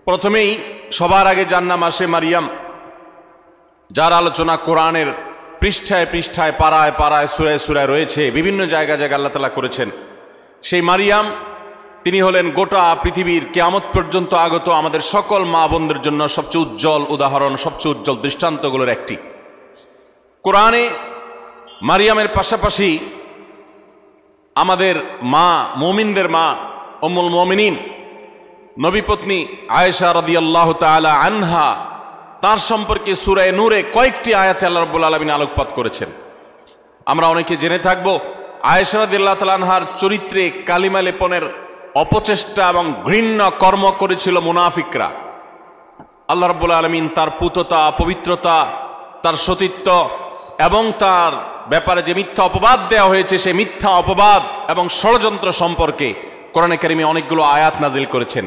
প্রথমেই সবার আগে যার নাম আসে মারিয়াম, যার আলোচনা কোরআনের পৃষ্ঠায় পৃষ্ঠায় পাড়ায় পাড়ায় সুরায় সুরায় রয়েছে, বিভিন্ন জায়গায় জায়গায় আল্লাহ তাআলা করেছেন। সেই মারিয়াম তিনি হলেন গোটা পৃথিবীর কিয়ামত পর্যন্ত আগত আমাদের সকল মা বোনদের জন্য সবচেয়ে উজ্জ্বল উদাহরণ, সবচেয়ে উজ্জ্বল দৃষ্টান্তগুলোর একটি। কোরআনে মারিয়ামের পাশাপাশি আমাদের মা, মুমিনদের মা উম্মুল মুমিনিন নবীপত্নী আয়েশা রাদিয়াল্লাহু তাআলা আনহা, তার সম্পর্কে সূরা নূরে কয়েকটি আয়াতে আল্লাহ রাব্বুল আলামিন আলোকপাত করেছেন। আমরা অনেকে জেনে থাকব আয়েশা রাদিয়াল্লাহু তাআলা আনহার চরিত্রে কালিমা লেপনের অপচেষ্টা এবং ঘৃণ্য কর্ম করেছিল মুনাফিকরা। আল্লাহ রাব্বুল আলামিন তার পুততা, পবিত্রতা, তার সতীত্ব এবং তার ব্যাপারে যে মিথ্যা অপবাদ দেওয়া হয়েছে, সেই মিথ্যা অপবাদ এবং ষড়যন্ত্র সম্পর্কে কোরআনে কারিমে অনেকগুলো আয়াত নাজিল করেছেন।